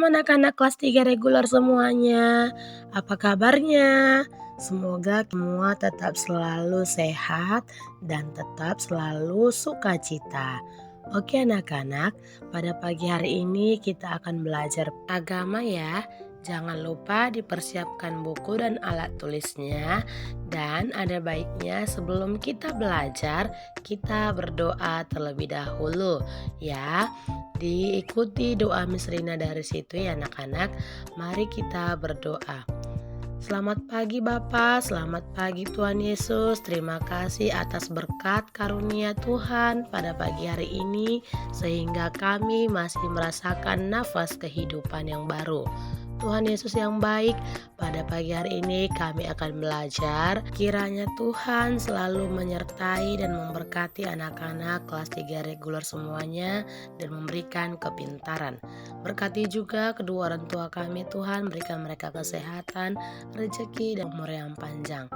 Shalom anak-anak kelas 3 reguler semuanya. Apa kabarnya? Semoga semua tetap selalu sehat dan tetap selalu sukacita. Oke anak-anak, pada pagi hari ini kita akan belajar agama ya. Jangan lupa dipersiapkan buku dan alat tulisnya. Dan ada baiknya sebelum kita belajar, kita berdoa terlebih dahulu ya. Diikuti doa Miss Rina dari situ ya anak-anak. Mari kita berdoa. Selamat pagi Bapak, selamat pagi Tuhan Yesus. Terima kasih atas berkat karunia Tuhan pada pagi hari ini, sehingga kami masih merasakan nafas kehidupan yang baru. Tuhan Yesus yang baik, pada pagi hari ini kami akan belajar. Kiranya Tuhan selalu menyertai dan memberkati anak-anak kelas 3 reguler semuanya dan memberikan kepintaran. Berkati juga kedua orang tua kami Tuhan, berikan mereka kesehatan, rezeki dan umur yang panjang.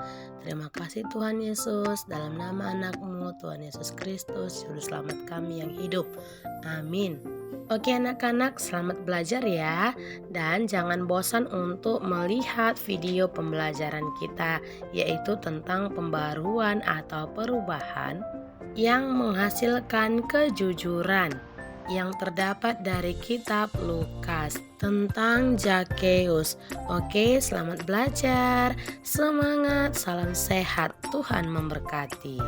Terima kasih Tuhan Yesus, dalam nama anak-Mu Tuhan Yesus Kristus, Juru Selamat kami yang hidup. Amin. Oke anak-anak, selamat belajar ya. Dan jangan bosan untuk melihat video pembelajaran kita, yaitu tentang pembaruan atau perubahan yang menghasilkan kejujuran, yang terdapat dari kitab Lukas tentang Zakheus. Oke, selamat belajar. Semangat, salam sehat. Tuhan memberkati.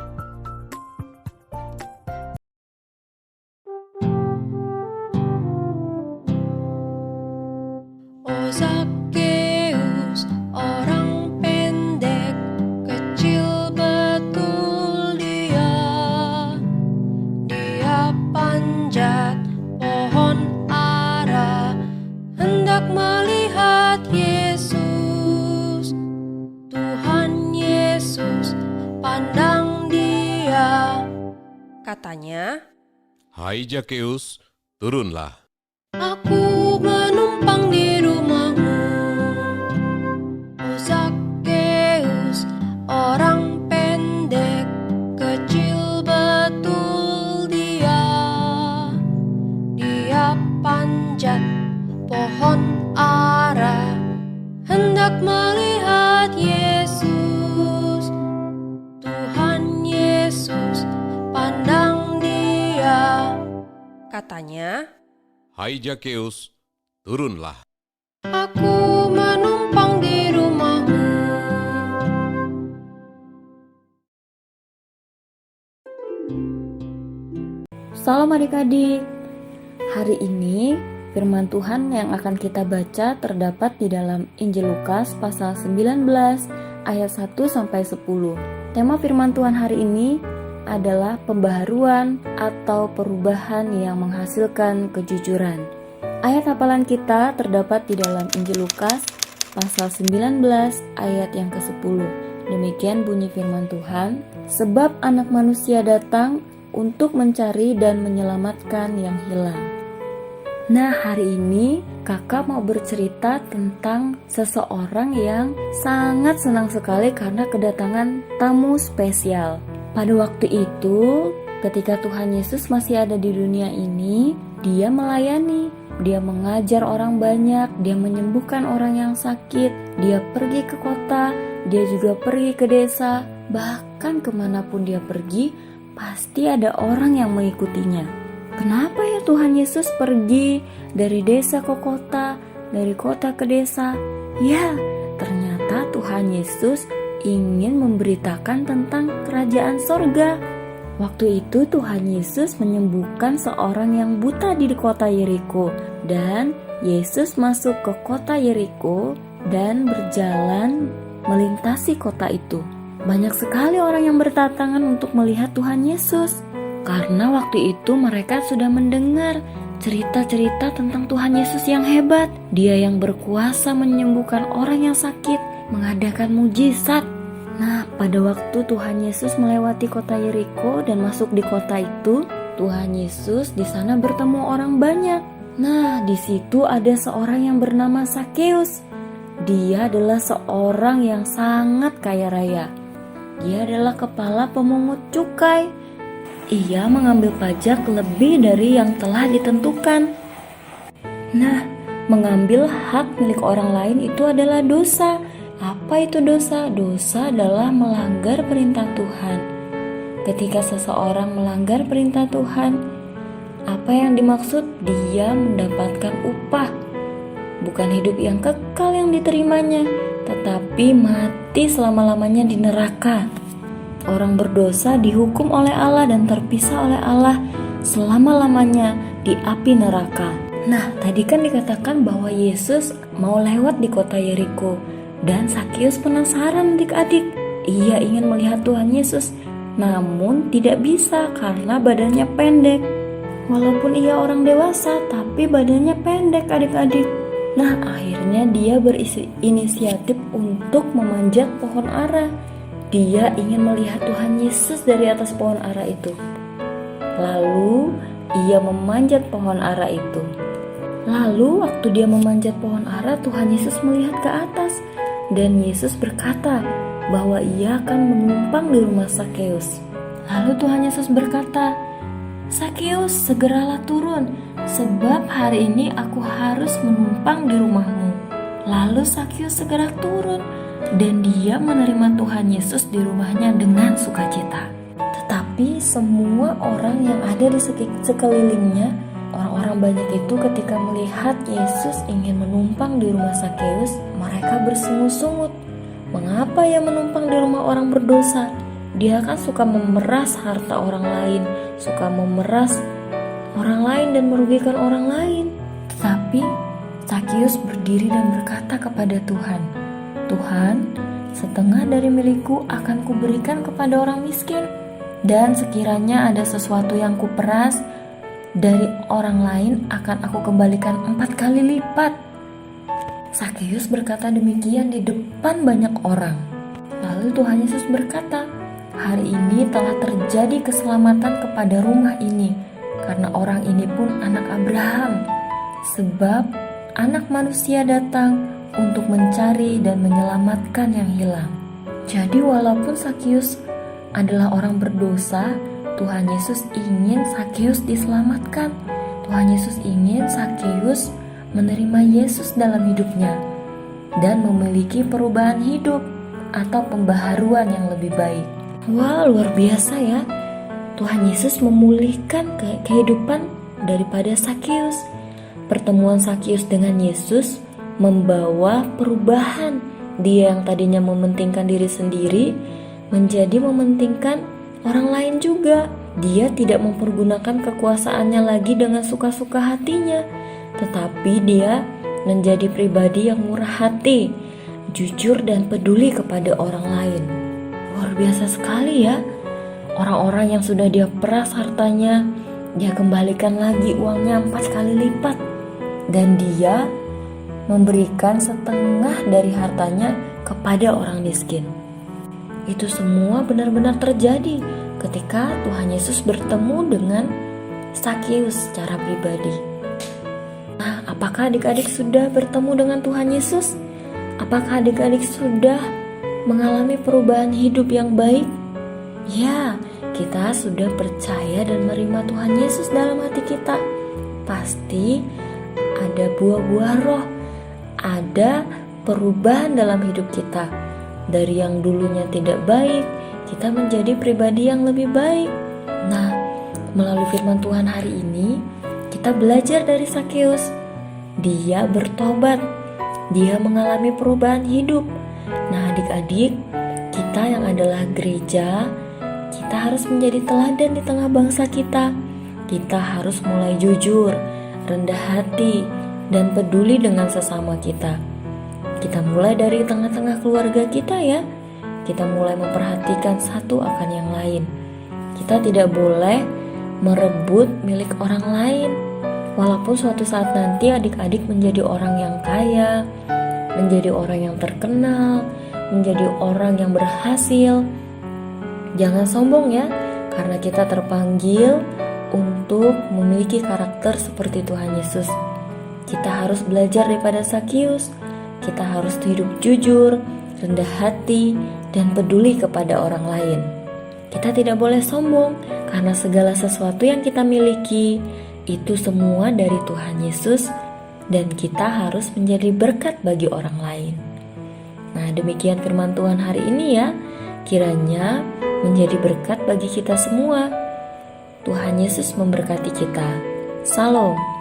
Zakheus, orang pendek, kecil betul dia. Dia panjat pohon ara, hendak melihat Yesus. Tuhan Yesus pandang dia, katanya, "Hai Zakheus, turunlah. aku menumpang di rumahmu. Oh Zakheus, orang pendek, kecil betul dia. Dia panjat pohon ara, hendak melihat Yesus. Tuhan Yesus pandang dia, katanya, Hai Zakheus, turunlah. aku menumpang di rumahmu. Salam adik-adik. Hari ini firman Tuhan yang akan kita baca terdapat di dalam Injil Lukas pasal 19 ayat 1 sampai 10. Tema firman Tuhan hari ini adalah pembaharuan atau perubahan yang menghasilkan kejujuran. Ayat hafalan kita terdapat di dalam Injil Lukas pasal 19 ayat yang ke-10. Demikian bunyi firman Tuhan, sebab anak manusia datang untuk mencari dan menyelamatkan yang hilang. Nah, hari ini kakak mau bercerita tentang seseorang yang sangat senang sekali karena kedatangan tamu spesial. Pada waktu itu, ketika Tuhan Yesus masih ada di dunia ini, dia melayani, dia mengajar orang banyak, dia menyembuhkan orang yang sakit, dia pergi ke kota, dia juga pergi ke desa, bahkan kemanapun dia pergi, pasti ada orang yang mengikutinya. Kenapa ya Tuhan Yesus pergi dari desa ke kota, dari kota ke desa? Ya, ternyata Tuhan Yesus ingin memberitakan tentang kerajaan sorga. Waktu itu Tuhan Yesus menyembuhkan seorang yang buta di kota Yeriko, dan Yesus masuk ke kota Yeriko dan berjalan melintasi kota itu. Banyak sekali orang yang berdatangan untuk melihat Tuhan Yesus, karena waktu itu mereka sudah mendengar cerita-cerita tentang Tuhan Yesus yang hebat. Dia yang berkuasa menyembuhkan orang yang sakit, mengadakan mujizat. Nah, pada waktu Tuhan Yesus melewati kota Yeriko dan masuk di kota itu, Tuhan Yesus di sana bertemu orang banyak. Nah, di situ ada seorang yang bernama Zakheus. Dia adalah seorang yang sangat kaya raya. Dia adalah kepala pemungut cukai. Ia mengambil pajak lebih dari yang telah ditentukan. Nah, mengambil hak milik orang lain itu adalah dosa. Apa itu dosa? Dosa adalah melanggar perintah Tuhan. Ketika seseorang melanggar perintah Tuhan, apa yang dimaksud? Dia mendapatkan upah. Bukan hidup yang kekal yang diterimanya, tetapi mati selama-lamanya di neraka. Orang berdosa dihukum oleh Allah dan terpisah oleh Allah selama-lamanya di api neraka. Nah, tadi kan dikatakan bahwa Yesus mau lewat di kota Yeriko dan Sakeus penasaran adik-adik. Ia ingin melihat Tuhan Yesus, namun tidak bisa karena badannya pendek. Walaupun ia orang dewasa, tapi badannya pendek adik-adik. Nah, akhirnya dia berinisiatif untuk memanjat pohon ara. Dia ingin melihat Tuhan Yesus dari atas pohon ara itu. Lalu ia memanjat pohon ara itu. Lalu waktu dia memanjat pohon ara, Tuhan Yesus melihat ke atas dan Yesus berkata bahwa ia akan menumpang di rumah Sakeus. Lalu Tuhan Yesus berkata, "Sakeus, segeralah turun, sebab hari ini aku harus menumpang di rumahmu." Lalu Sakeus segera turun dan dia menerima Tuhan Yesus di rumahnya dengan sukacita. Tetapi semua orang yang ada di sekelilingnya, orang-orang banyak itu ketika melihat Yesus ingin menumpang di rumah Sakeus, mereka bersungut-sungut. Mengapa ia menumpang di rumah orang berdosa? Dia kan suka memeras harta orang lain, suka memeras orang lain dan merugikan orang lain. Tetapi Sakeus berdiri dan berkata kepada Tuhan, "Tuhan, setengah dari milikku akan kuberikan kepada orang miskin, dan sekiranya ada sesuatu yang kuperas dari orang lain akan aku kembalikan 4 kali lipat." Sakeus berkata demikian di depan banyak orang. Lalu Tuhan Yesus berkata, "Hari ini telah terjadi keselamatan kepada rumah ini, karena orang ini pun anak Abraham. Sebab anak manusia datang untuk mencari dan menyelamatkan yang hilang." Jadi walaupun Sakeus adalah orang berdosa, Tuhan Yesus ingin Sakeus diselamatkan. Tuhan Yesus ingin Sakeus menerima Yesus dalam hidupnya dan memiliki perubahan hidup atau pembaharuan yang lebih baik. Wah, luar biasa ya. Tuhan Yesus memulihkan kehidupan daripada Sakeus. Pertemuan Sakeus dengan Yesus membawa perubahan. Dia yang tadinya mementingkan diri sendiri menjadi mementingkan orang lain juga. Dia tidak mempergunakan kekuasaannya lagi dengan suka-suka hatinya, tetapi dia menjadi pribadi yang murah hati, jujur dan peduli kepada orang lain. Luar biasa sekali ya. Orang-orang yang sudah dia peras hartanya, dia kembalikan lagi uangnya 4 kali lipat. Dan dia memberikan setengah dari hartanya kepada orang miskin. Itu semua benar-benar terjadi ketika Tuhan Yesus bertemu dengan Sakeus secara pribadi. Nah, apakah adik-adik sudah bertemu dengan Tuhan Yesus? Apakah adik-adik sudah mengalami perubahan hidup yang baik? Ya, kita sudah percaya dan menerima Tuhan Yesus dalam hati kita. Pasti ada buah-buah roh, ada perubahan dalam hidup kita. Dari yang dulunya tidak baik, kita menjadi pribadi yang lebih baik. Nah, melalui firman Tuhan hari ini, kita belajar dari Sakeus. Dia bertobat, dia mengalami perubahan hidup. Nah, adik-adik, kita yang adalah gereja, kita harus menjadi teladan di tengah bangsa kita. Kita harus mulai jujur, rendah hati, dan peduli dengan sesama kita. Kita mulai dari tengah-tengah keluarga kita ya. Kita mulai memperhatikan satu akan yang lain. Kita tidak boleh merebut milik orang lain. Walaupun suatu saat nanti adik-adik menjadi orang yang kaya, menjadi orang yang terkenal, menjadi orang yang berhasil, jangan sombong ya, karena kita terpanggil untuk memiliki karakter seperti Tuhan Yesus. Kita harus belajar daripada Sakeus. Kita harus hidup jujur, rendah hati, dan peduli kepada orang lain. Kita tidak boleh sombong, karena segala sesuatu yang kita miliki itu semua dari Tuhan Yesus, dan kita harus menjadi berkat bagi orang lain. Nah, demikian firman Tuhan hari ini ya. Kiranya menjadi berkat bagi kita semua. Tuhan Yesus memberkati kita. Salam.